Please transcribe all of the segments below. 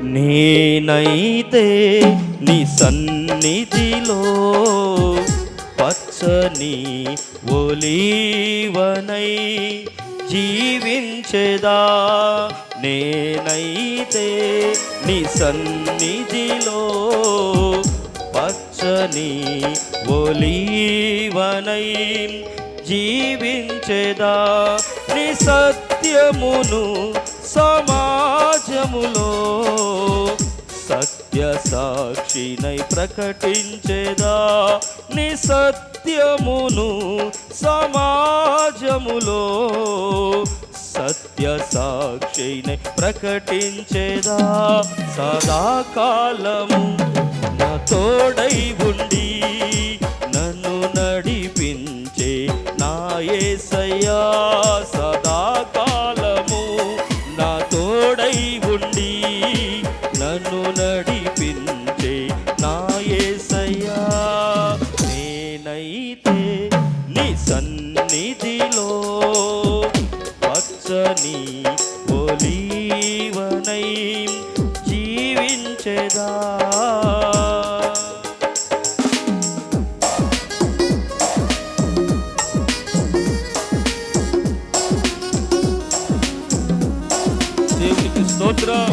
నేనైతే నీ సన్నిధిలో పచ్చని ఒలీవనై జీవించెదా. నేనైతే నీ సన్నిధిలో పచ్చని ఒలీవనై జీవించెదా. నీ సత్యమును సమాజములో సత్య సాక్షినై ప్రకటించెదా. నీ సత్యమును సమాజములో సత్య సాక్షినై ప్రకటించెదా. సదాకాలము నా తోడై ఉండి నన్ను నడిపించే నా యేసయ్యా. సదాకాలము నా తోడై ఉండి నన్ను నడిపించే నా యేసయ్యా. నేనైతే నీ సన్నిధిలో పచ్చని ఒలీవనై జీవించెదా. దేవునికి స్తోత్రం.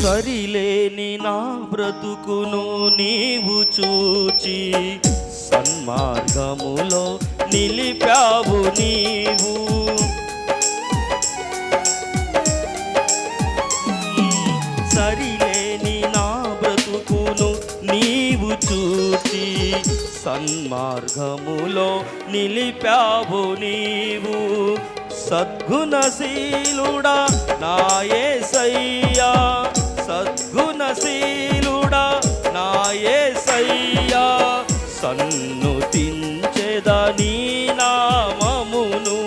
సరిలేని నా బ్రతుకును నీవు చూచి సన్మార్గములో నిలిపావు నీవు. సరిలేని నా బ్రతుకును నీవు చూచి సన్మార్గములో నిలిపావు నీవు. సద్గుణశీలుడా నా యేసయ్యా, సద్గుణశీలుడా నా యేసయ్యా. సన్నుతించెదా నీ నామమును,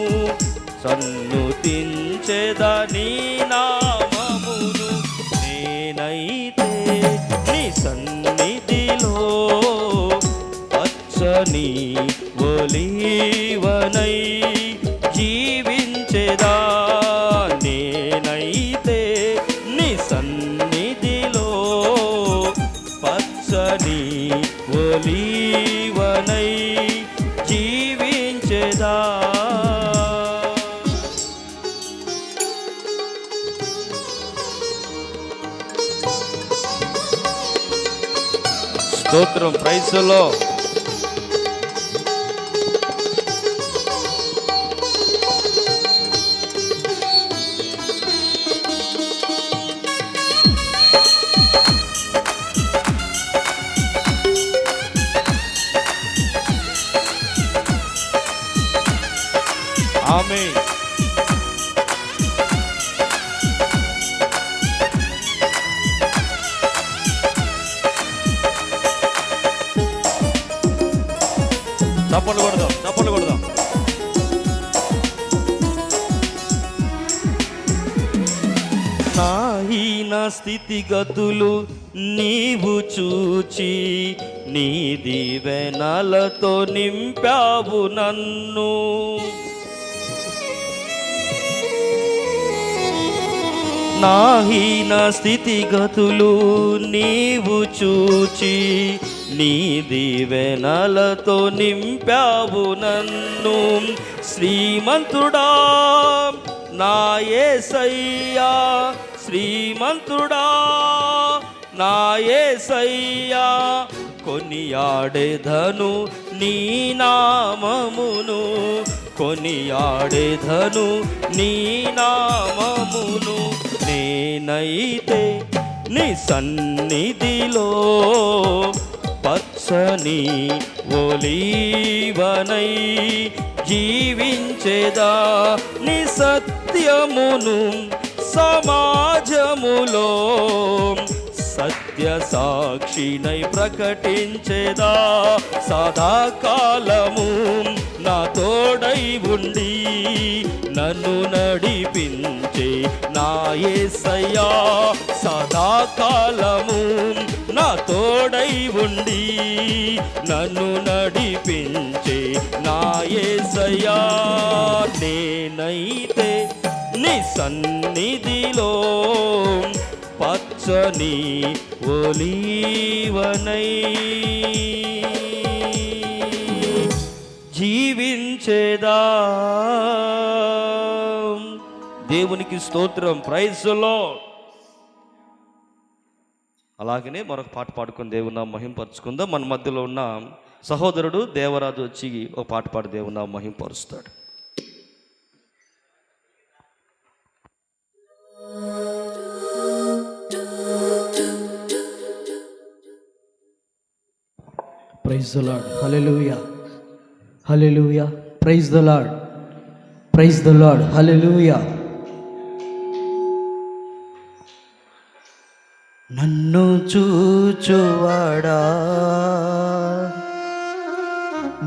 సన్నుతించెదా నీ నామమును. నేనైతే నీ సన్నిధిలో పచ్చని ఒలీవనై జీవించెదా. నేనైతే నీ సన్నిధిలో పచ్చని ఒలీవనై జీవించెదా. స్తోత్రం. Praise the lord. ఆమేన్. చప్పట్లు కొడదాం, చప్పట్లు కొడదాం. నా హీన స్థితిగతులు నీవు చూచి నీ దీవెనలతో నింపావు నన్ను. నా హీన స్థితిగతులు నీవు చూచి నీ దీవెనలతో నింపావు నన్ను. శ్రీమంతుడా నా యేసయ్యా, శ్రీమంతుడా నా యేసయ్యా. కొనియాడెదను నీ నామమును, కొనియాడెదను నీ నామమును. నేనైతే నీ సన్నిధిలో పచ్చ పచ్చని ఒలీవనై జీవించేదా నీ సత్యమును సమాజములో సత్య సాక్షినై ప్రకటించేదా సదాకాలము నా తోడై ఉండి నన్ను నడిపించే నా యేసయ్యా సదాకాలము నా తోడై ఉండి నన్ను నడిపించే నా యేసయ్యా నేనైతే నీ సన్నిధిలో పచ్చని ఒలీవనై జీవించేదా. దేవునికి స్తోత్రం, ప్రైజ్ ది లార్డ్. అలాగనే మరొక పాట పాడుకుని దేవుని మహింపరుచుకుందాం. మన మధ్యలో ఉన్న సహోదరుడు దేవరాజు వచ్చి ఒక పాట పాడి దేవుని మహింపరుస్తాడు. Praise the lord, hallelujah hallelujah, praise the lord, praise the lord, hallelujah. నన్ను చూచువాడా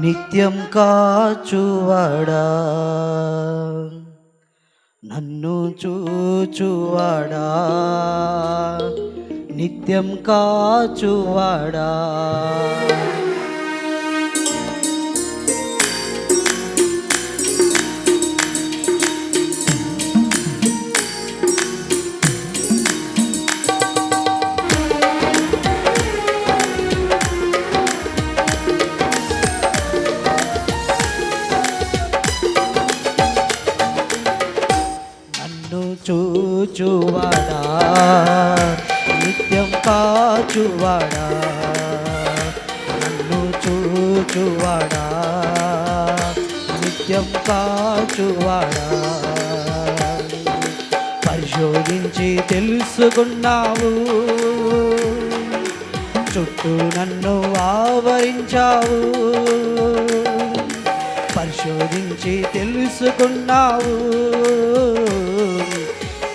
నిత్యం కాచువాడా, నన్ను చూచువాడా నిత్యం కాచువాడా, చూచువాడా నిత్యం కాచువాడా, నన్ను చూచువాడా నిత్యం కాచువాడా, పరిశోధించి తెలుసుకున్నావు, చుట్టూ నన్ను ఆవరించావు, పరిశోధించి తెలుసుకున్నావు,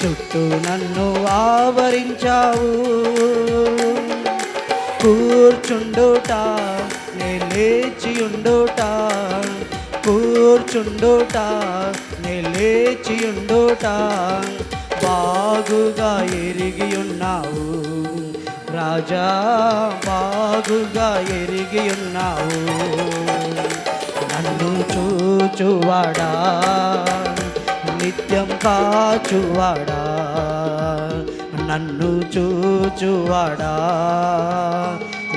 చుట్టూ నన్ను ఆవరించావు, కూర్చుండుట నే లేచియుండుట, కూర్చుండుట నే లేచియుండుట బాగుగా ఎరిగి ఉన్నావు రాజా, బాగుగా ఎరిగి ఉన్నావు, నన్ను చూచువాడా నిత్యం కాచువాడా, నన్ను చూచువాడా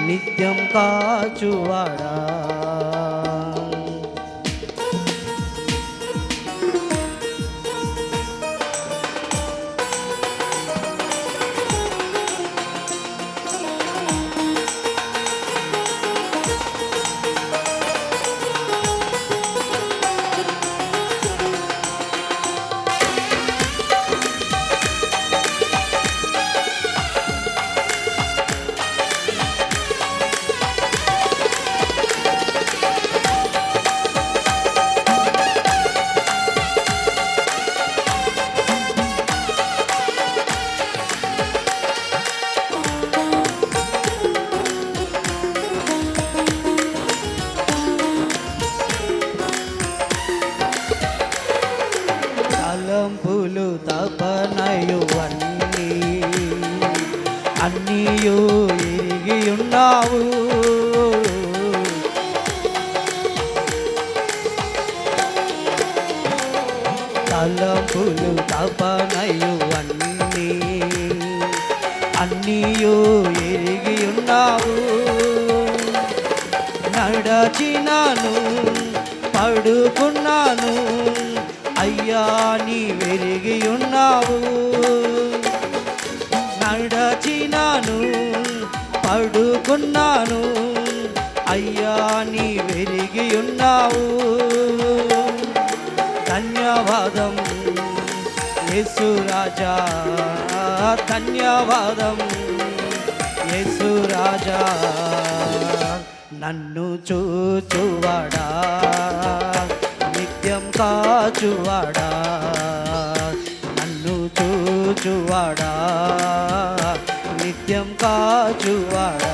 నిత్యం కాచువాడా. తలంపులు తపనయు అన్నీయు ఎరిగి ఉన్నావు, తలంపులు తపనయు అన్నీయు ఎరిగి ఉన్నావు, నడచినాను పడుకున్నాను అయ్యా నీ వెరిగి ఉన్నావు, నడచినాను పడుకున్నాను అయ్యా నీ వెరిగి ఉన్నావు, ధన్యవాదం యేసు రాజా, ధన్యవాదం యేసు రాజా, నన్ను చూచువాడా నిత్యం కాచువాడా నన్ను చూచువాడా నిత్యం కాచువాడా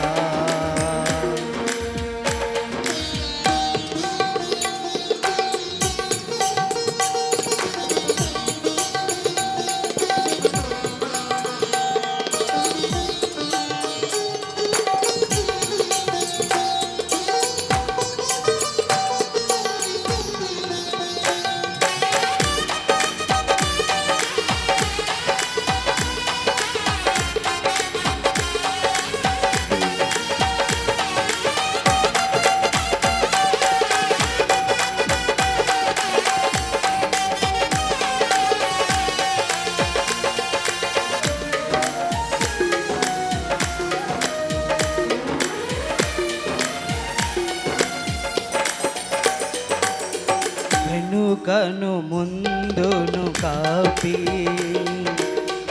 వెనుకను ముందును కాపి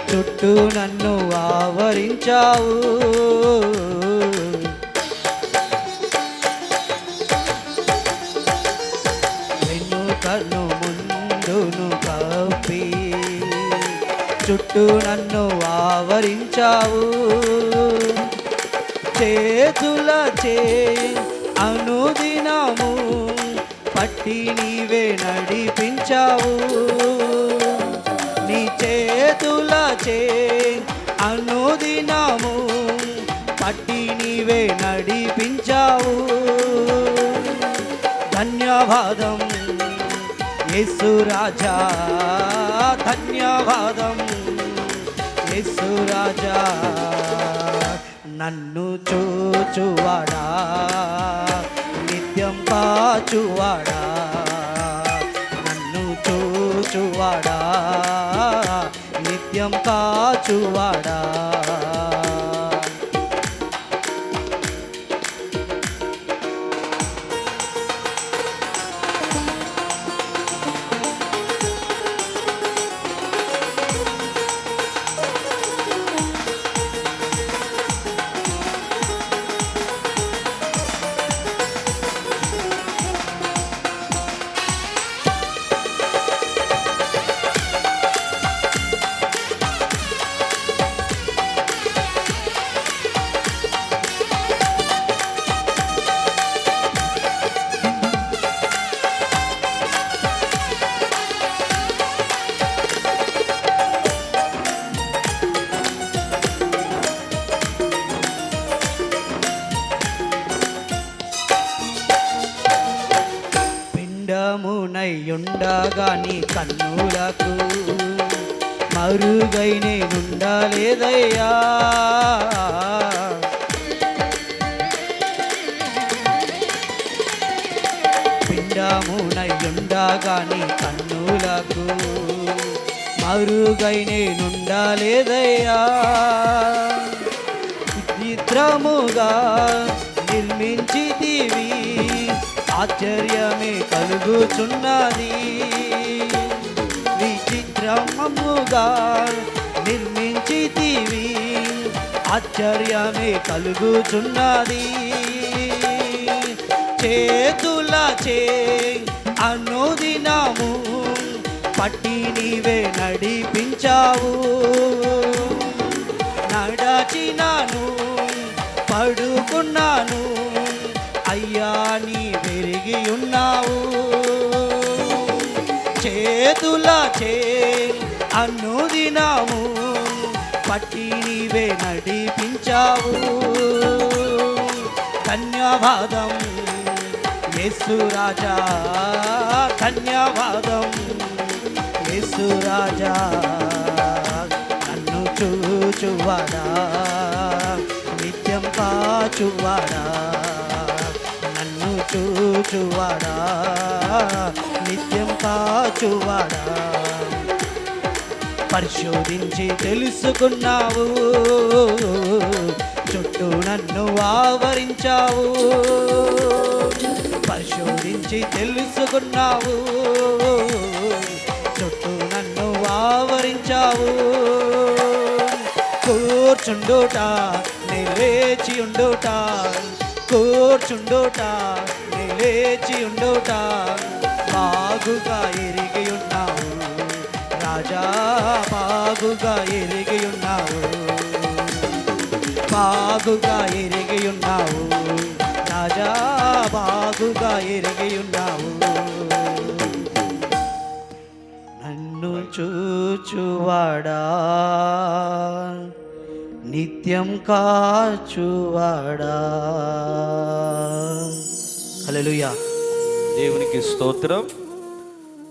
చుట్టూ నన్ను ఆవరించావు వెనుకను ముందును కాపి చుట్టూ నన్ను ఆవరించావు చేతుల అనుదినము పట్టి నీవే నడిపించావు నీ చేతుల అనుదినము పట్టి నీవే నడిపించావు ధన్యవాదం యేసు రాజా ధన్యవాదం యేసు రాజా నన్ను చూచువాడా నిత్యం కాచువాడా నన్ను చూచువాడా నిత్యం కాచువాడా పిండమునయ్యుండగా నీ కన్నులకు మరుగై నేనుండలేదయ్యా పిండమునయ్యుండగా నీ కన్నులకు మరుగై నేనుండలేదయ్యా విచిత్రముగా నిర్మించితివి ఆశ్చర్యమే కలుగుచున్నది విచిత్రముగా నిర్మించితివి ఆశ్చర్యమే కలుగుచున్నది చేతుల అనుదినము పట్టి నీవే నడిపించావు నడచినాను పడుకున్నాను అయ్యా నీ పెరిగి ఉన్నావు చేతుల అనుదినము పట్టి నీవే నడిపించావు ధన్యవాదం యేసు రాజా ధన్యవాదం యేసు రాజా నన్ను చూచువాడా నిత్యం కాచువాడా నన్ను చూచువాడా నిత్యం కాచువాడా పరిశోధించి తెలుసుకున్నావు చుట్టూ నన్ను ఆవరించావు పరిశోధించి తెలుసుకున్నావు చుట్టూ నన్ను ఆవరించావు కూర్చుండుట నిలేచి ఉండుట కూర్చుండుట లేచి ఉండుట బాగుగా ఎరిగి ఉన్నావు రాజా, బాగుగా ఎరిగి ఉన్నావు, బాగుగా ఎరిగి ఉన్నావు రాజా, బాగుగా ఎరిగి ఉన్నావు. నన్ను చూచువాడా, నిత్యం కాచువాడా. హల్లెలూయా. దేవునికి స్తోత్రం.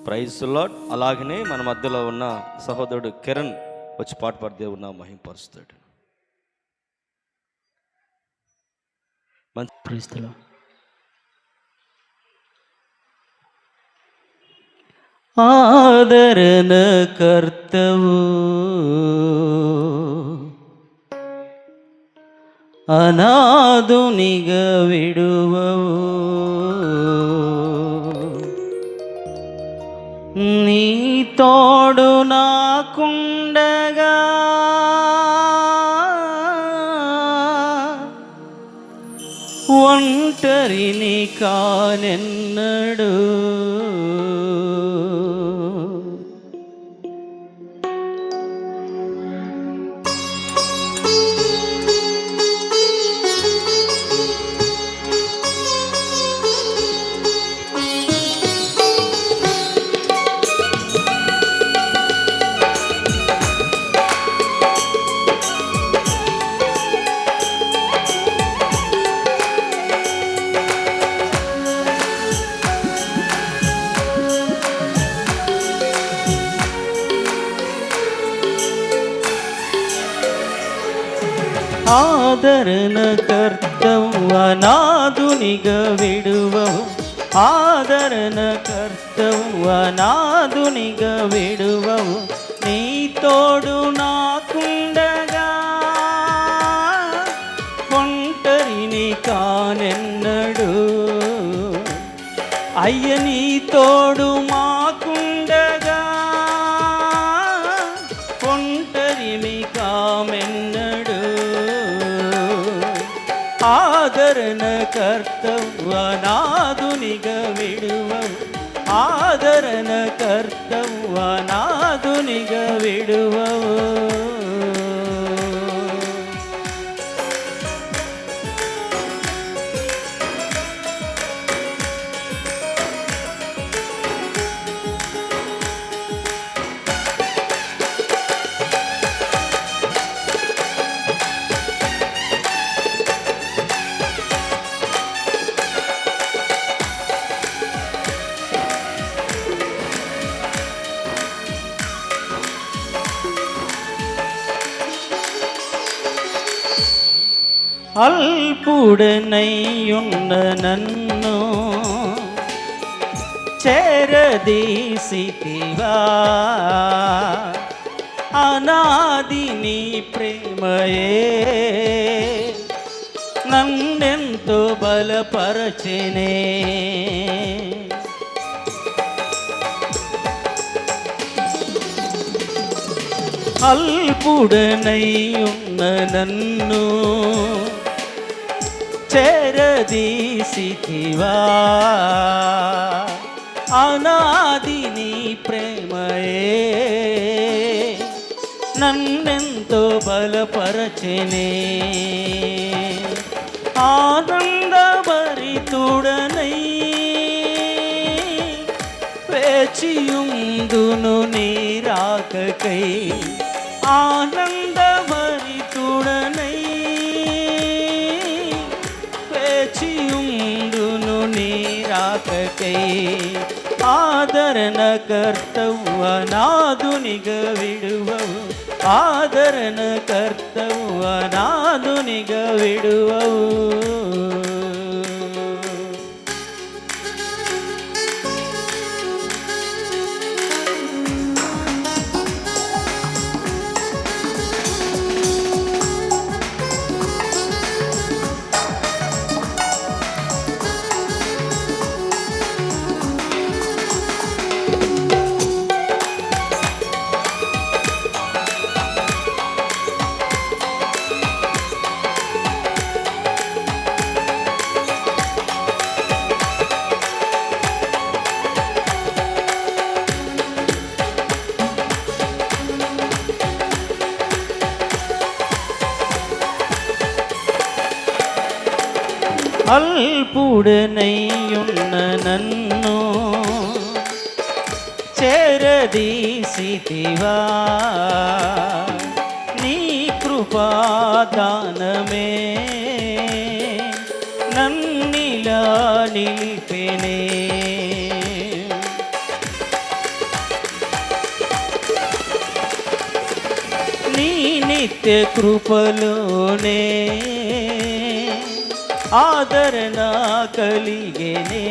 Praise Lord. అలాగనే మన మధ్యలో ఉన్న సహోదరుడు కిరణ్ వచ్చి పాట పాడి దేవుని మహింపరుస్తాడు. Praise the lord. ఆదరణ కర్తవు, అనాథునిగా విడువవు, నీ తోడు నాకుండగా ఒంటరిని కానెన్నడు. ఆదరణ కర్తవు, అనాథునిగా విడువవు, ఆదరణ కర్తవు, అనాథునిగా విడువవు, నీ తోడు నాకుండగా ఒంటరిని కానెన్నడు. అయ్య నీ తోడు మాకుండగా ఒంటరిని కామెన్నడు. ఆదరణ కర్తవు, అనాథునిగా విడువవు, ఆదరణ కర్తవు, అనాథునిగా విడువవు. అల్పుడనయ్యున్న నన్ను చేరదీసితివా, అనాది నీ ప్రేమయే నన్నెంతో బలపరచెనే. అల్పుడనయ్యున్న నన్ను చేరదీసితివా, అనాది నీ ప్రేమయే నన్నెంతో బలపరచెనే. ఆనందభరితుడనై వేచియుందును నీ రాకకై, ఆనందభరితుడనై వేచియుందును నీ రాకకై. ఆదరణ కర్తవు, అనాథునిగా విడువవు, ఆదరణ కర్తవు, అనాథునిగా విడువవు. అల్పుడనయ్యున్న నన్ను చేరదీసితివా, నీ కృపాదానమే నన్నిలా నిలిపెనే. నీ నిత్య కృపలోనే ఆదరణ కలిగేనే,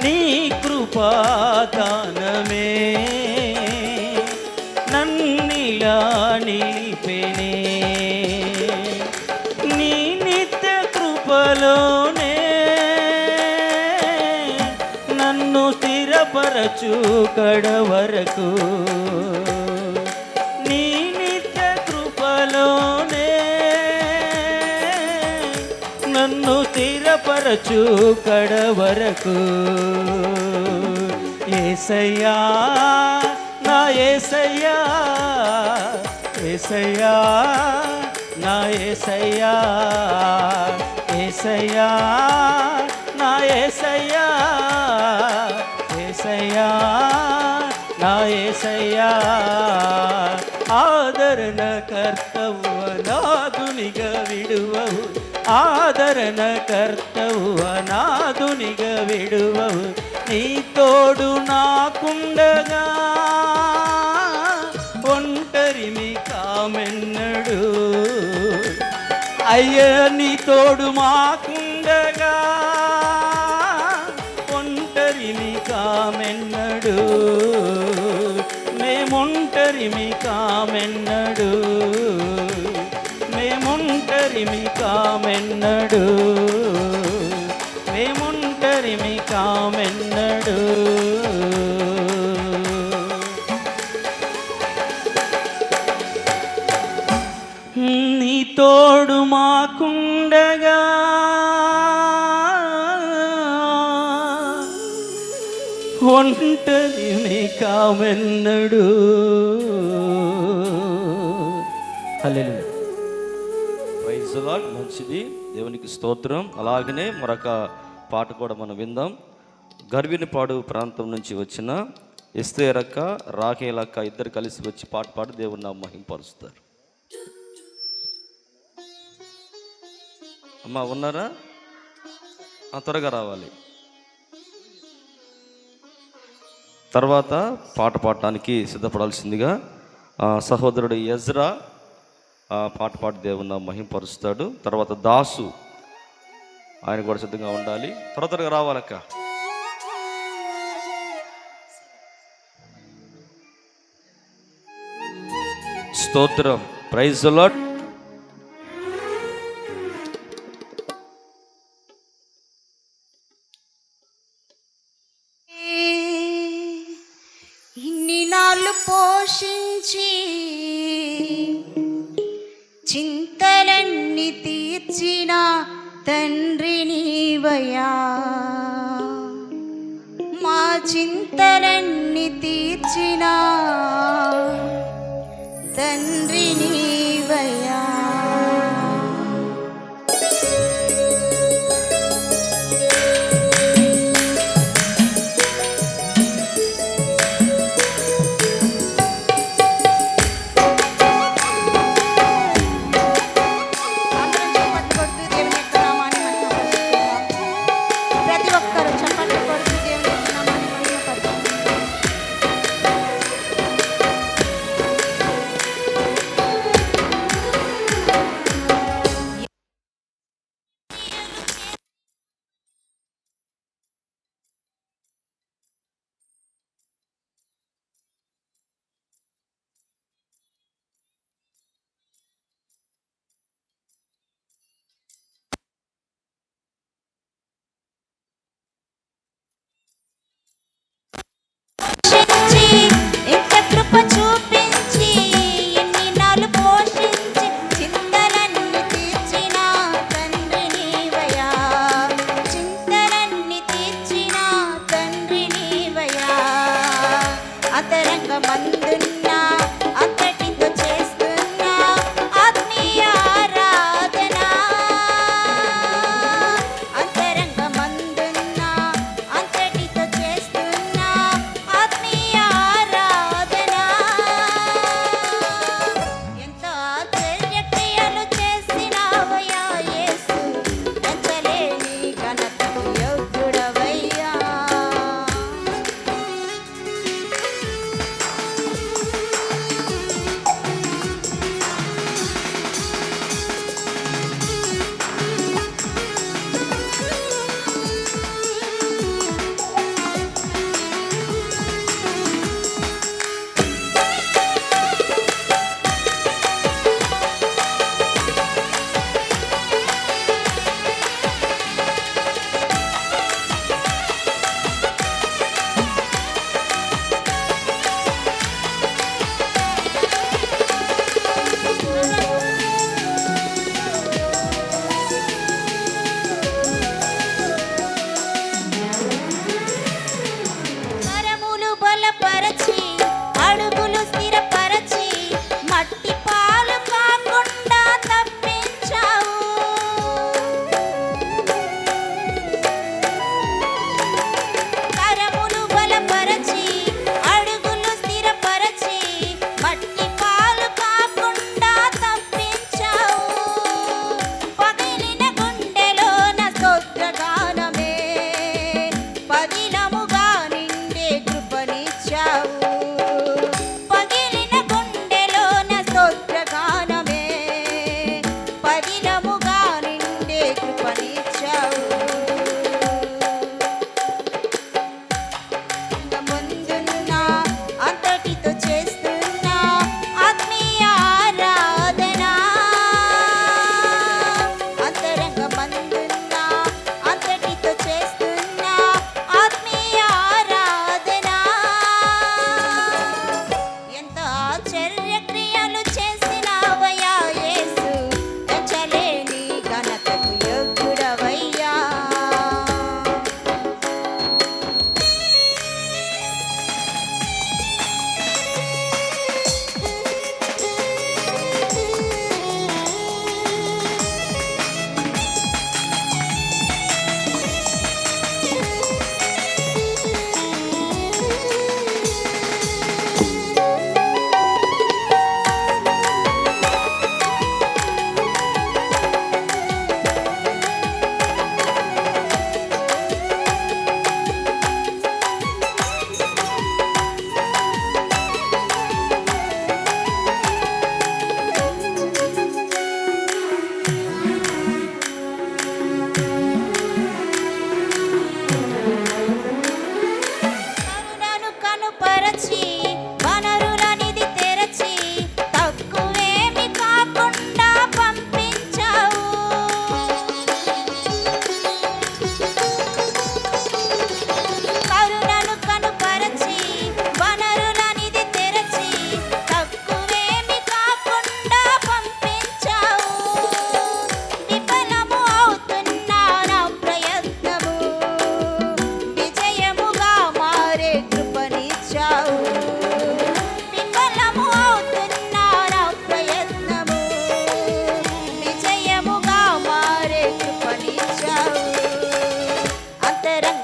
నీ కృపాదానమే నన్నిలా నిలిపెనే. నీ నిత్య కృపలోనే నన్ను స్థిరపరచు కడవరకు, నీ నిత్య కృపలోనే నన్ను స్థిరపరచు కడవరకు. యేసయ్యా నా యేసయ్యా, యేసయ్యా నా యేసయ్యా, యేసయ్యా నా యేసయ్యా, యేసయ్యా నా యేసయ్యా. ఆదరణ కర్తవు అనాథునిగా విడువవు, ఆదరణ కర్తవు అనాథునిగా విడువవు. నీ తోడు నాకుండగా ఒంటరిని కామెన్నడు, అయ్యా నీ తోడు మాకుండగా ఒంటరిని కామెన్నడు, మేముంటరిమి కామెన్నడు, మేముంటరిమి కామెన్నడు, మేముంటరిమి కామెన్నడు. నీ తోడు మాకుండగా ఒంటరిమి కామెన్నడు. హల్లెలూయా. Praise the lord. మంచిది, దేవునికి స్తోత్రం. అలాగనే మరొక పాట కూడా మనం విందాం. గర్వినిపాడు ప్రాంతం నుంచి వచ్చిన ఎస్తేరక్క, రాఖేలక్క ఇద్దరు కలిసి వచ్చి పాట పాడి దేవుని నామమును మహింపరుస్తారు. అమ్మా ఉన్నారా? త్వరగా రావాలి. తర్వాత పాట పాడటానికి సిద్ధపడాల్సిందిగా సహోదరుడు ఎజ్రా పాట పాడి దేవుని నామమును మహింపరుస్తాడు. తర్వాత దాసు ఆయన కూడా సిద్ధంగా ఉండాలి. త్వరగా రావాలక్క. స్తోత్రం. Praise the Lord. ఇన్ని నాళ్ళు పోషించి చింతలన్నీ తీర్చిన తండ్రి నీవయ్యా, మా చింతలన్నీ తీర్చిన తండ్రి నీవయ్యా.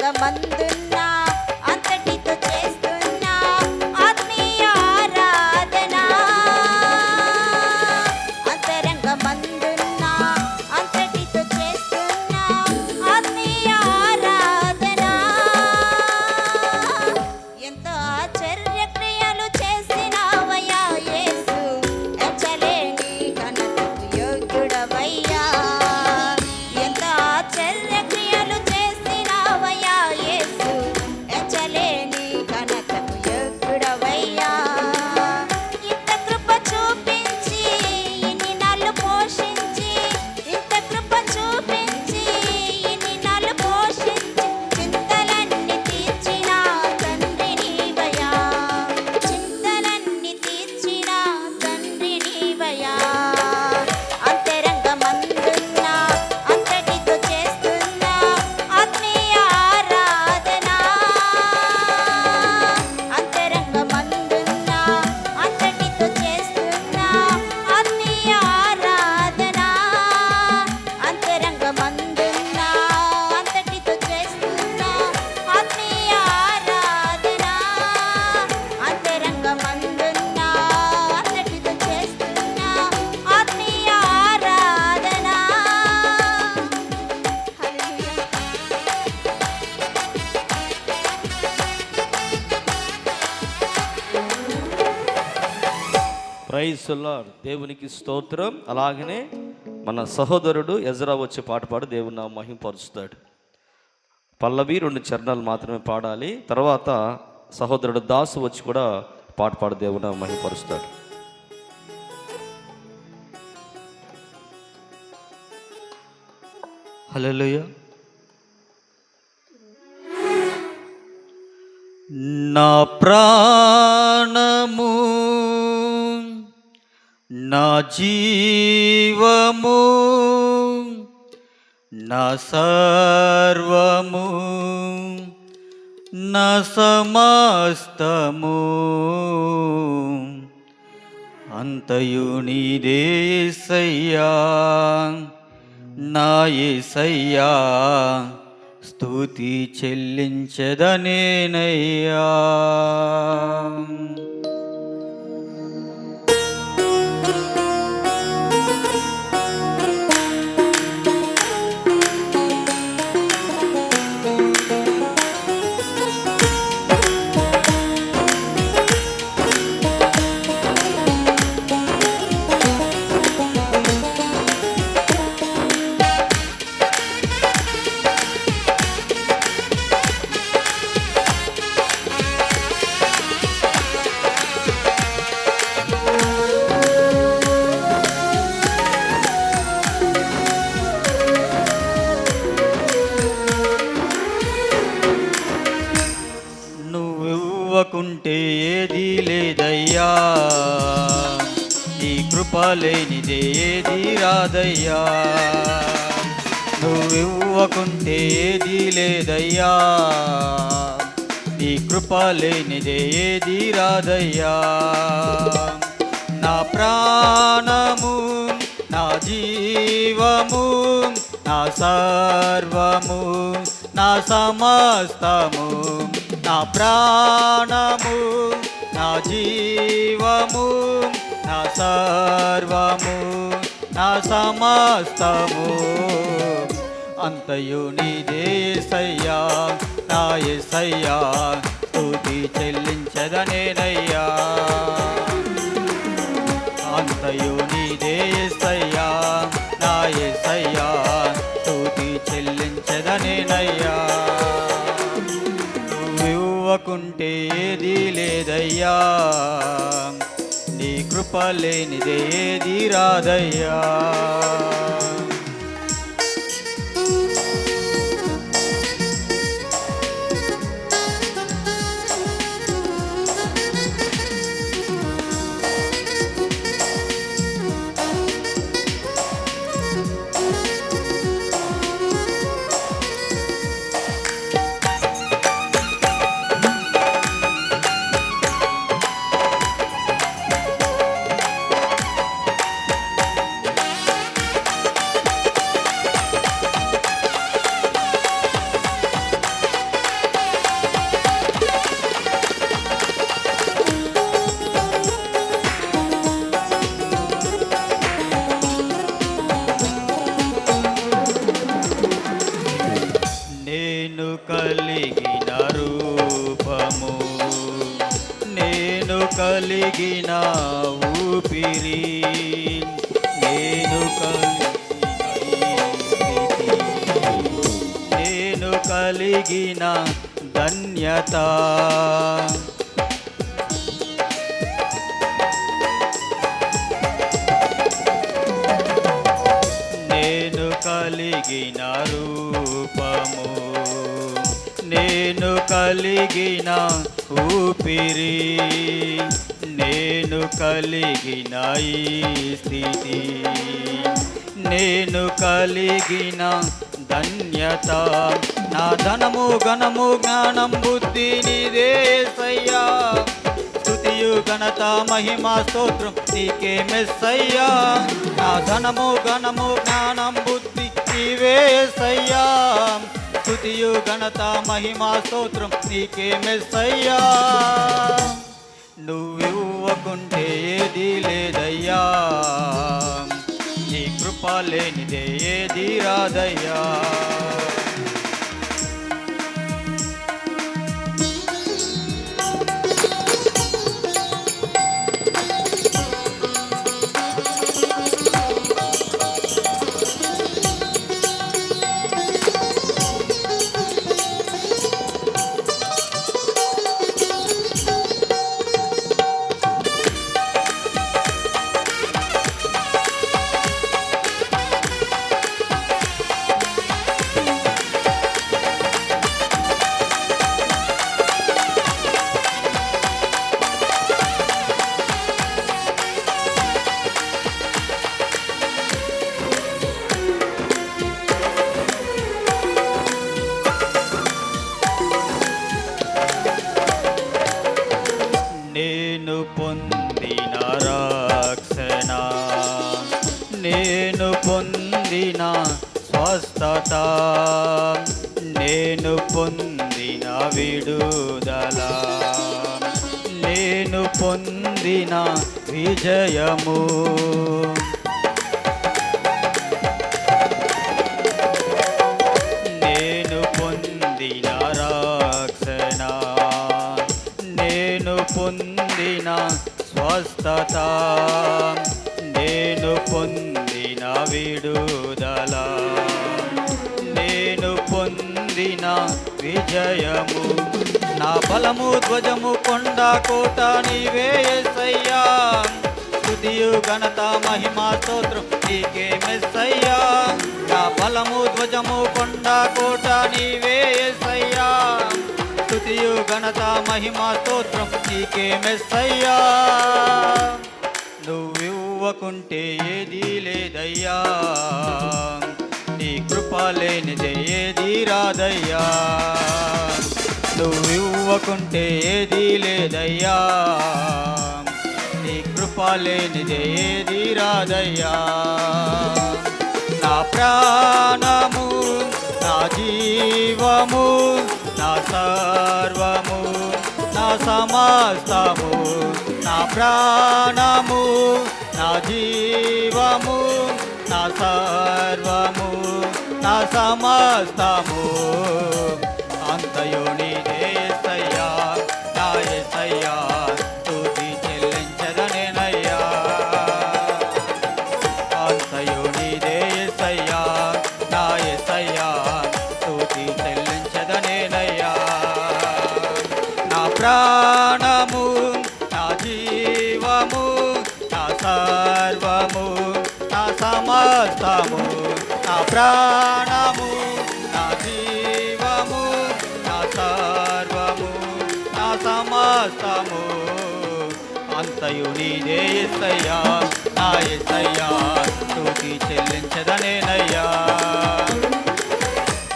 అంతరంగమందున్న అంతటితో చేస్తున్న ఆత్మీయ ఆరాధన అంతరంగమందున్న అంతటితో చేస్తున్న ఆత్మీయ ఆరాధన ఎంతో ఆశ్చర్య క్రియలు చేసినావయ్యా యేసు ఎంచలేని ఘనతకు యోగ్యుడవయ్యా ఎంతో ఆశ్చర్య క్రియలు చేసినావయ్యా యేసు ఎంచలేని ఘనతకు యోగ్యుడవయ్యా ఇంత కృప చూపించి ఇన్ని నాళ్ళు పోషించి ఇంత కృప చూపించి ఇన్ని నాళ్ళు పోషించి చింతలన్నీ తీర్చిన తండ్రి నీవయ్యా చింతలన్నీ తీర్చిన తండ్రి నీవయ్యా అంతరంగమందున్న అంతటితో చేస్తున్న ఆత్మీయ ఆరాధన అంతరంగమందున్న అంతటితో చేస్తున్న ఆత్మీయ ఆరాధన అంతరంగమందున్న అంతటితో చేస్తున్న ఆత్మీయ ఆరాధన అంతరంగమందున్న అంతటితో చేస్తున్న ఆత్మీయ ఆరాధన హల్లెలూయా ప్రైజ్ ది లార్డ్. దేవునికి స్తోత్రం. అలాగనే మన సహోదరుడు ఎజ్రా వచ్చి పాట పాడు దేవుని నామం మహిమపరుస్తాడు. పల్లవి 2 చరణాలు మాత్రమే పాడాలి. తర్వాత సహోదరుడు దాసు వచ్చి కూడా పాట పాడు దేవుని నామం మహిమపరుస్తాడు. హల్లెలూయా. నా ప్రాణము నా జీవము నా సర్వము నా సమస్తము అంతయు నీదే యేసయ్యా నా యేసయ్యా స్తుతి చెల్లించెదనేనయ్యా. నువ్వివ్వకుంటే ఏది లేదయ్యా, నీ కృప లేనిదే ఏది రాదయ్యా. నువ్వివ్వకుంటే ఏది లేదయ్యా, నీ కృప లేనిదే ఏది రాదయ్యా. నా ప్రాణము నా జీవము నా సర్వము నా సమస్తము నా ప్రాణము నా జీవము నా సర్వము నా సమస్తము అంతయు నీదే యేసయ్యా నా యేసయ్యా స్తుతి చెల్లించెదనేనయ్యా. అంతయు నీదే యేసయ్యా నా యేసయ్యా స్తుతి చెల్లించెదనేనయ్యా. నువ్వివ్వకుంటే ఏది లేదయ్యా, నీ కృప లేనిదే ఏది రాదయ్యా. నేను కలిగిన రూపము, నేను కలిగిన ఊపిరి, నేను కలిగిన నేను కలిగిన ధన్యత, నేను కలిగిన రూపము, నేను కలిగిన ఊపిరి, నేను కలిగిన ఈ స్థితి, నేను కలిగిన ధన్యత, నా ధనము ఘనము జ్ఞానం బుద్ధి నీదే యేసయ్యా, స్తుతియు ఘనత మహిమ స్తోత్రం నీకే మెస్సయ్యా, నా ధనము ఘనము జ్ఞానం బుద్ధి నీవే యేసయ్యా, స్తుతియు ఘనత మహిమ స్తోత్రం నీకే మెస్సయ్యా, నువ్వివ్వకుంటే ఏది లేదయ్యా, నీ కృప లేనిదే ఏది రాదయ్యా. నేను పొందిన రక్షణ, నేను పొందిన స్వస్థత, నేను పొందిన విడుదల, నేను పొందిన విజయము, నేను పొందిన రక్షణ, నేను పొందిన స్వస్థత, నేను పొందిన విడుదల, నేను పొందిన విజయము, నా బలము ధ్వజము కొండ కోట నీవే యేసయ్యా, స్తుతియు ఘనత మహిమ స్తోత్రం నీకే మెస్సయ్యా, నా బలము ధ్వజము కొండ కోట నీవే యేసయ్యా, స్తుతియు ఘనత మహిమ స్తోత్రం నీకే మెస్సయ్యా, నువ్వివ్వకుంటే ఏది లేదయ్యా, నీ కృప లేనిదే ఏది రాదయ్యా, నువ్వివ్వకుంటే ఏది లేదయ్యా, నీ కృప లేనిదే ఏది రాదయ్యా, నా ప్రాణము నా జీవము నా సర్వము నా సమస్తము, నా ప్రాణము నా జీవము నా సర్వము నా సమస్తము, అంతయు నీదే యేసయ్యా, నా యేసయ్యా, స్తుతి చెల్లించెదనేనయ్యా, అంతయు నీదే యేసయ్యా, నా యేసయ్యా, స్తుతి చెల్లించెదనేనయ్యా, నా ప్రాణము నా జీవము నా సర్వము నా సమస్తము, నా ప్రాణము నా జీవము నా సర్వము నా సమస్తము, అంతయు నీదే యేసయ్యా, నా యేసయ్యా, స్తుతి చెల్లించెదనేనయ్యా,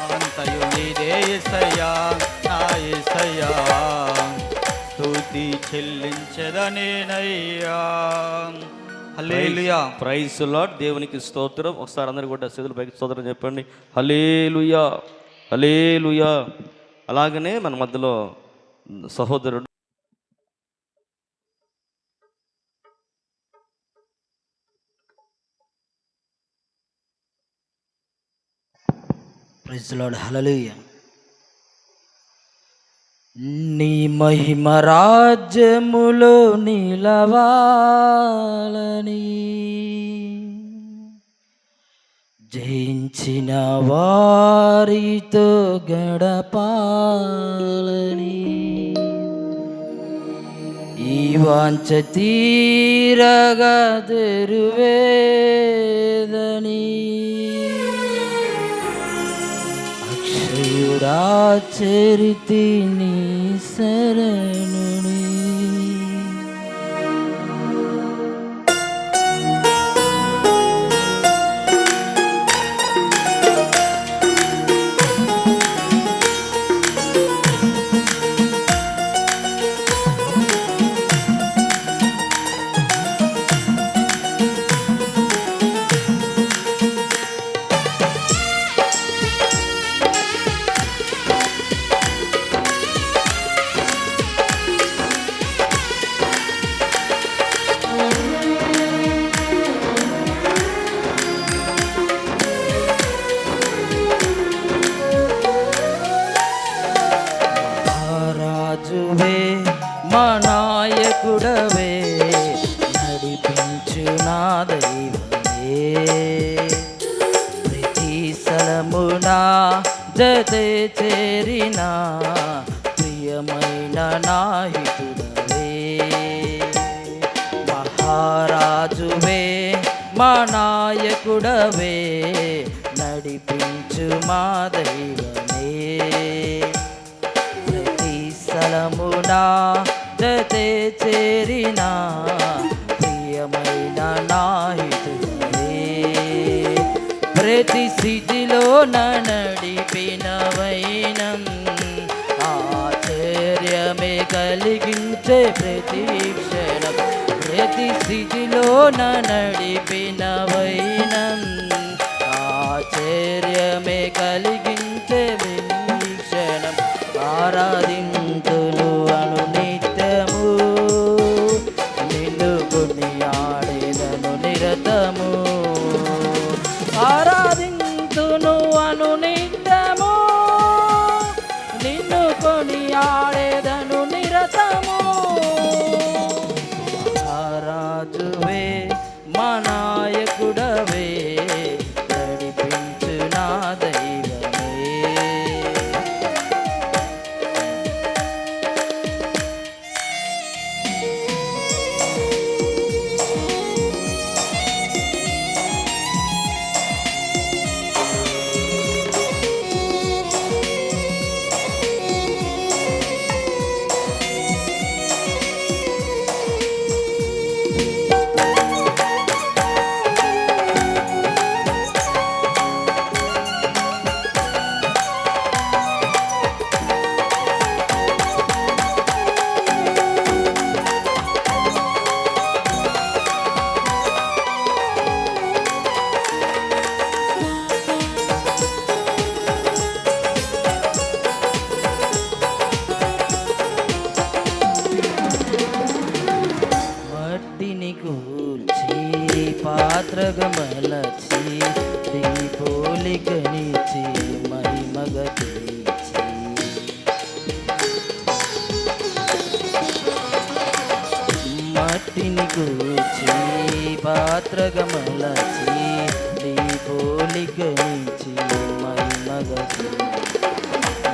అంతయు నీదే యేసయ్యా, నా యేసయ్యా, స్తుతి చెల్లించెదనేనయ్యా. హల్లెలూయా. Praise lord. దేవునికి స్తోత్రం. ఒకసారి అందరూ కూడా చేతుల పైకి స్తోత్రం చెప్పండి. హల్లెలూయా, హల్లెలూయా. అలాగనే మన మధ్యలో సహోదరుడు ప్రైజ్ ది లార్డ్. హల్లెలూయా. నీ మహిమ రాజ్యములో నిలవాలని జయించిన వారితో గడపాలని ఈ వాంఛ తీరగా తెరువేదని అక్షయుడా చరితి నీ శరణుని. రాజువే మా నాయకుడవే నడిపించు నా దైవమే ప్రతి స్థలమునా జతే చేరిన ప్రియమైన నాహితుడవే మహారాజువే మా నాయకుడవే నడిపించు మా దైవమే స్థలమునా జతే చేరిన ప్రియమైన నాహితుడే ప్రతి స్థితిలో నడిపిన వైనం ఆశ్చర్యమే కలిగించే ప్రతి క్షణం ప్రతి స్థితిలో నడిపిన వైనం ఆశ్చర్యమే కలిగించే క్షణం ఆరాధింతును అను నిత్యము నిన్ను కొనియాడెదను నిరతము ఆరాధింతును అను నిత్యము నిన్ను కొనియాడెదను నిరతము రాజువే మా నాయకుడవే నడిపించు నా దైవమే పాత్రగా మలచి పోలికనిచి మహిమగా తీర్చి మట్టిని కూర్చి పాత్రగా మలచి పోలికనిచి మహిమగా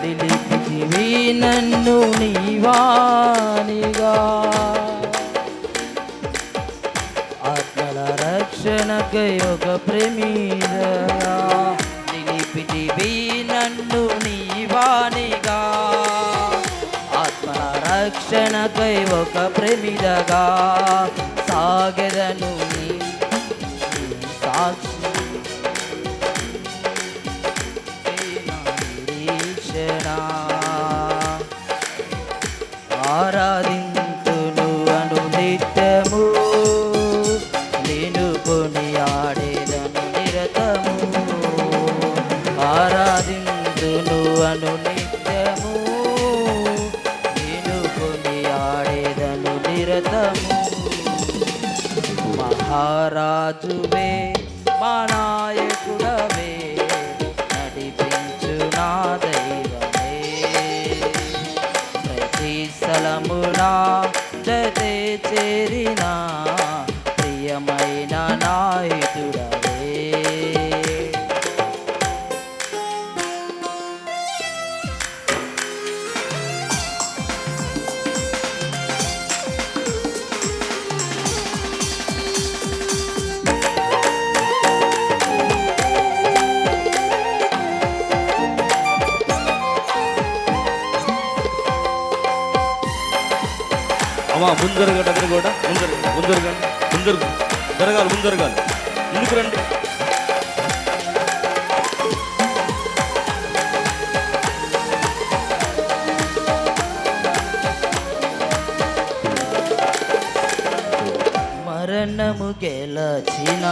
దిలిపితివి నన్ను నీవానిగా రక్షణకై ఒక ప్రేమిదగా నిలిపితివి నన్ను నీవానిగా ఆత్మల రక్షణకై ఒక ప్రేమిదగా సాగెదను నీ సాక్షి నిరీక్షణ ఆరాధింతును అను నిత్యము కొనియాడేదను నిరతము ఆరాధింతును అను నిత్యము నేను కొనియాడేదను నిరతము మహారాజువే మా నాయకుడవే నడిపించు నా దైవమే స్థలమునా జతే చేరిన ప్రియమైన నాయకుడవే. అమ్మా ముందు జరగండి, అందరు కూడా ముందు జరగాలి, ముందు జరగాలి, ముందుకు రండి. మరణము గెలచిన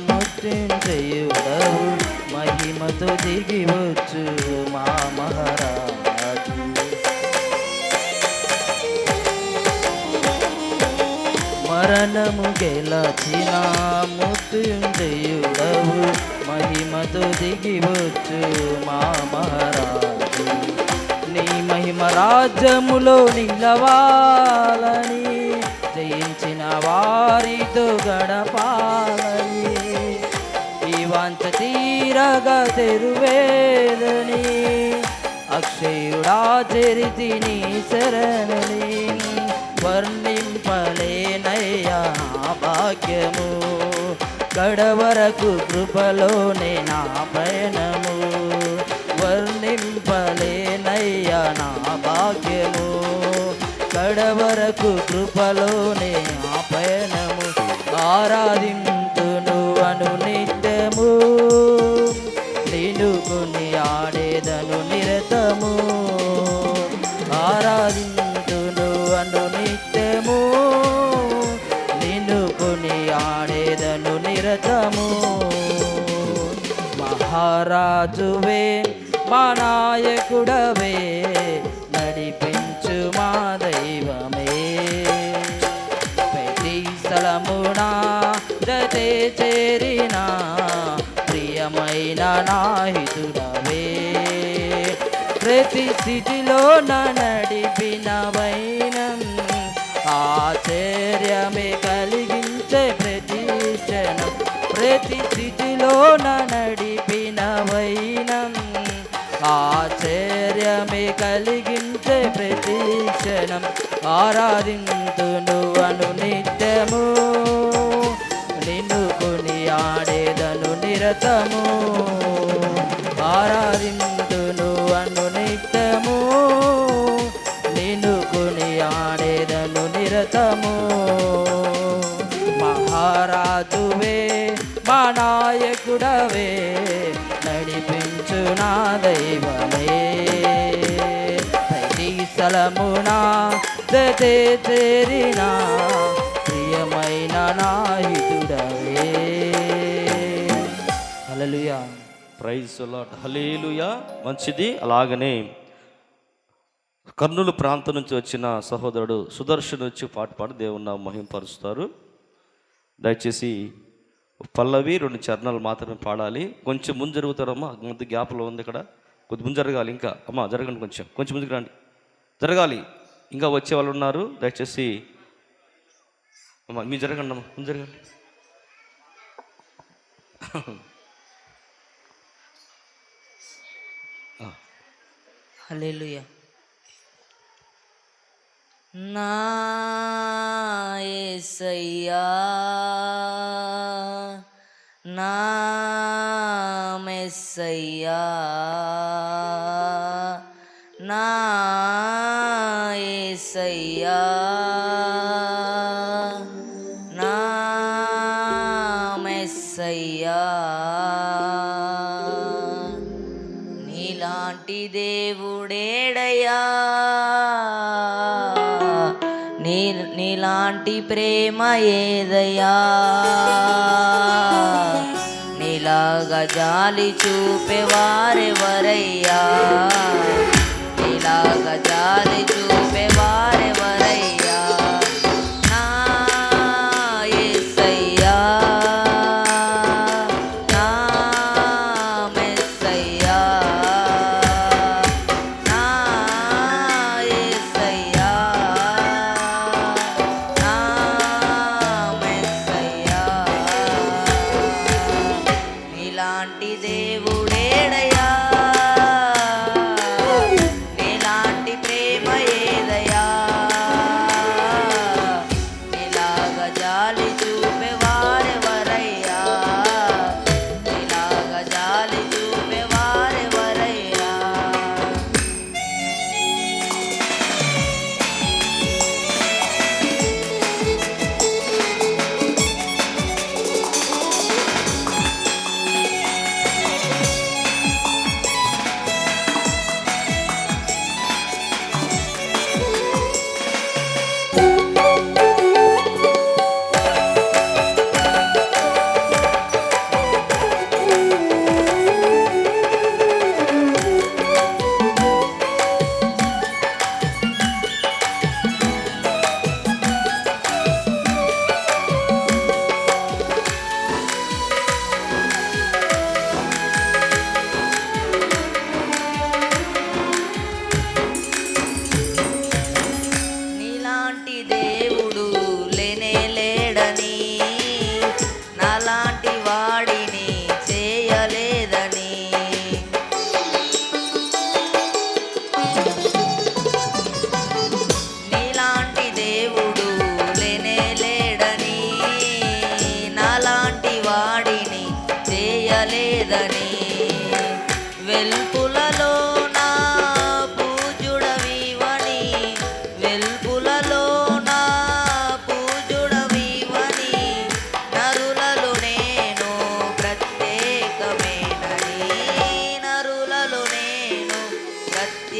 మృత్యుంజయుడవు మహిమతో దిగివచ్చు మా మహారాజు. మరణము గెలచిన మృత్యుంజయుడవు మహిమతో దిగివచ్చు మా మహారాజు. నీ మహిమ రాజ్యములో నిలవాలని జయించిన వారితో గడపాలని ఈ వాంఛ తీరగా తెరువేదని అక్షయుడా చరితి నీ శరణని వర్ణింపలేనయ్యా నా భాగ్యము గడవరకు కృపలోనే నా పయనము వర్ణింపలేనయ్యా నా భాగ్యము కడవరకు కృపలోనే నా పయనము ఆరాధింతును అను నిత్యము నిన్ను కొని ఆడేదను నిరతము ఆరాధింతును అను నిత్యము నిన్ను కొని ఆడేదను నిరతము. మహారాజువే మా నాయకుడవే నడిపించు మా దైవమే ప్రతి స్థలమునా జతే చేరిన ప్రియమైన నాహితుడవే ప్రతి స్థితిలో నడిపిన వైనం ఆశ్చర్యమే కలిగించే ప్రతి క్షణం ప్రతి స్థితిలో నడిపిన వైనం ఆశ్చర్యమే కలిగించే ప్రతి క్షణం ఆరాధింతును అను నిత్యము నిన్ను కొని ఆడేదను నిరతము ఆరాధింతును అను నిత్యము నిన్ను కొని ఆడేదను నిరతము. మహారాజువే మా నాయకుడవే నడిపించు నా దైవమే ప్రతి స్థలమునా జతే చేరిన ప్రియమైన నాహితుడవే. Hallelujah. Praise the lord. Hallelujah. మంచిది. అలాగనే కర్నూలు ప్రాంతం నుంచి వచ్చిన సహోదరుడు సుదర్శన్ వచ్చి పాట దేవుని మహింపరుస్తారు. దయచేసి పల్లవి 2 చరణాలు మాత్రమే పాడాలి. కొంచెం ముందు జరుగుతారమ్మా, ముందు గ్యాప్లో ఉంది ఇక్కడ, కొద్ది ముందు జరగాలి. ఇంకా అమ్మా జరగండి, కొంచెం ముందుకు రండి, జరగాలి. ఇంకా వచ్చే వాళ్ళు ఉన్నారు. దయచేసి అమ్మా మీరు జరగండి, అమ్మా ముందు జరగండి. హల్లెలూయా. నా యేసయ్యా నా మెస్సయ్యా నా యేసయ్యా నా మెస్సయ్యా నీలాంటి దేవుడేడయ్యా నీలాంటి ప్రేమ ఏదయ్యా నీలాగా జాలి చూపేవారెవరయ్యా నీలాగా జాలి చూపేవారెవరయ్యా నా యేసయ్యా నా మెస్సయ్యా నా యేసయ్యా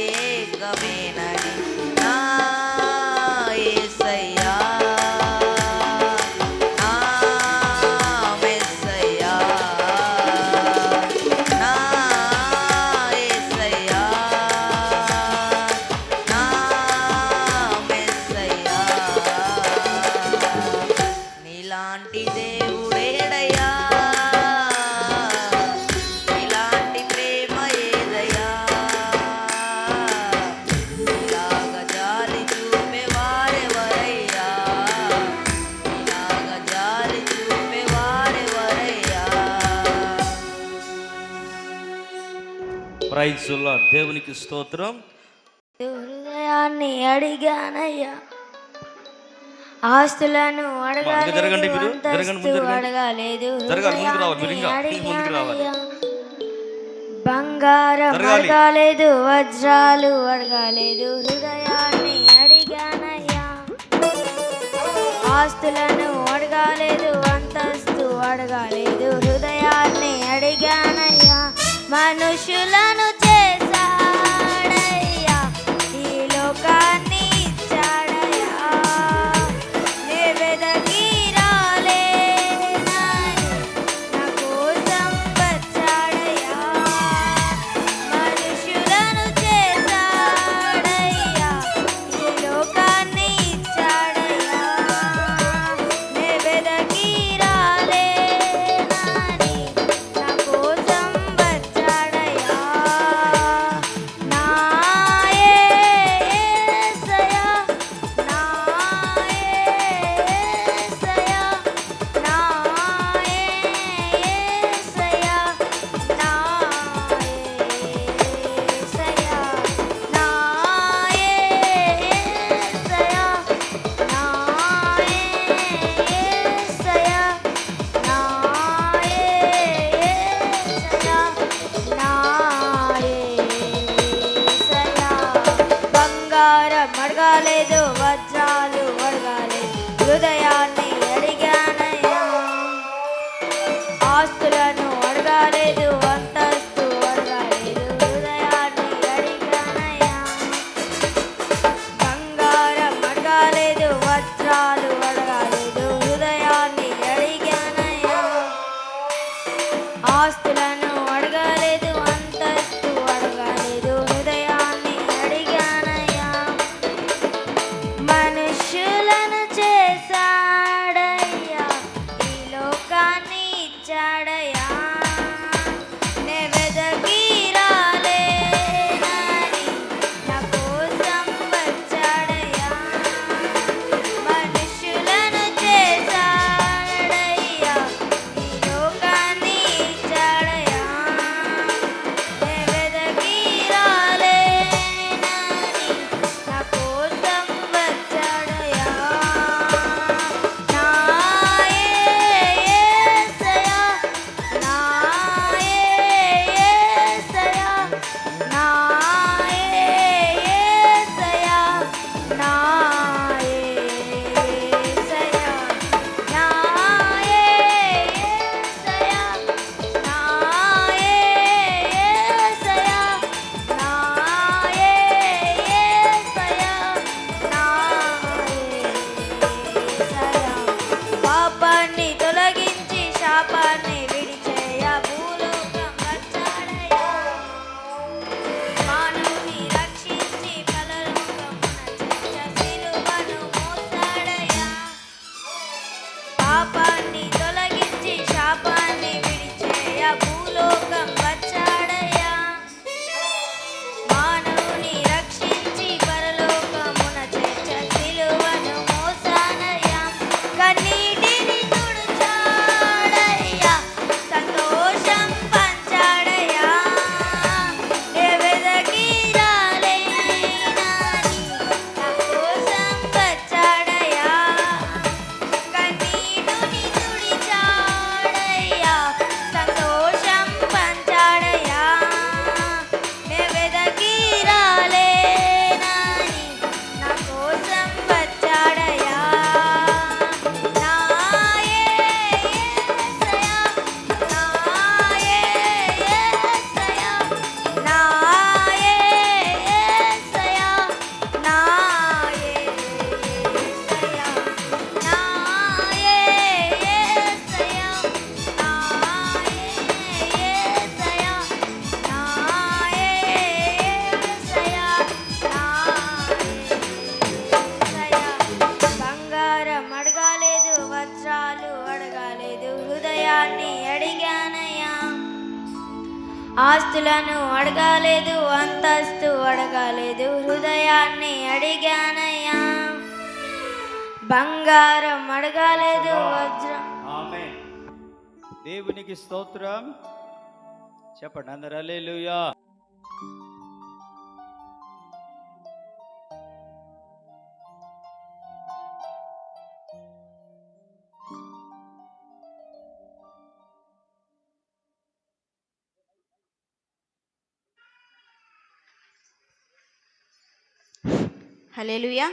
ఏకమేనని నా యేసయ్యా నా మెస్సయ్యా నా యేసయ్యా నా మెస్సయ్యా నీలాంటి దేవుడేడయ్యా నీలాంటి ప్రేమ ఏదయ్యా నీలాగ జాలి చూపేవారెవరయ్యా నీలాగ జాలి చూపేవారెవరయ్యా ప్రైజ్ ది లార్డ్. దేవునికి స్తోత్రం. హృదయాన్ని అడిగానయ్యా, ఆస్తులను ఇంకా జరగండి అడగలేదు, మీరు. జరగండి, ముందు అంతస్తు జరగండి. అడగలేదు, జరగాలి, ముందుకు రావాలి. మీరు ఇంకా హృదయాన్ని ముందుకు రావాలి. అడిగానయ్యా. బంగారం జరగాలి. అడగలేదు, వజ్రాలు అడగలేదు, హృదయాన్ని అడిగానయ్యా. ఆస్తులను అడగలేదు, అంతస్తు అడగలేదు, హృదయాన్ని అడిగానయ్యా. మనుషులను చేశాడయ్యా, ఈ లోకాన్ని ఇచ్చాడయ్యా. నే వెదకి రాలేనని నా కోసం వచ్చాడయ్యా. మనుషులను చేశాడయ్యా, ఈ లోకాన్ని ఇచ్చాడయ్యా. నే వెదకి రాలేనని నా కోసం వచ్చాడయ్యా. నా యేసయ్యా, నా యేసయ్యా, నా యేసయ్యా, నా యేసయ్యా, నా యేసయ్యా, నా యేసయ్యా, నా యేసయ్యా, నా యేసయ్యా. బంగారం అడగలేదు, వజ్రాలు అడగలేదు, హృదయాన్ని అడిగానయ్యా. ఆస్తులను అడగలేదు, అంతస్తు అడగలేదు, హృదయాన్ని అడిగానయ్యా. బంగారం అడగలేదు, వజ్రాలు అడగలేదు, హృదయాన్ని అడిగానయ్యా. ఆస్తులను అడగలేదు, అంతస్తు అడగలేదు, హృదయాన్ని అడిగానయ్యా. మనుష్యులను ఆస్తులను అడగలేదు, అంతస్తు అడగలేదు, హృదయాన్ని అడిగానయ్యా. బంగారం అడగలేదు, వజ్రం. ఆమేన్. దేవునికి స్తోత్రం. చెప్పండి అందరూ హల్లెలూయా. హల్లెలూయా.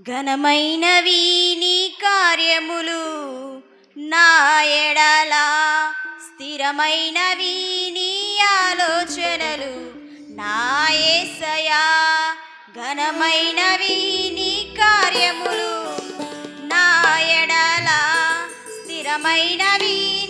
ఘనమైనవి నీ కార్యములు నా ఎడల, స్థిరమైనవి నీ ఆలోచనలు నా యేసయ్యా. ఘనమైనవి నీ కార్యములు నా ఎడల, స్థిరమైనవి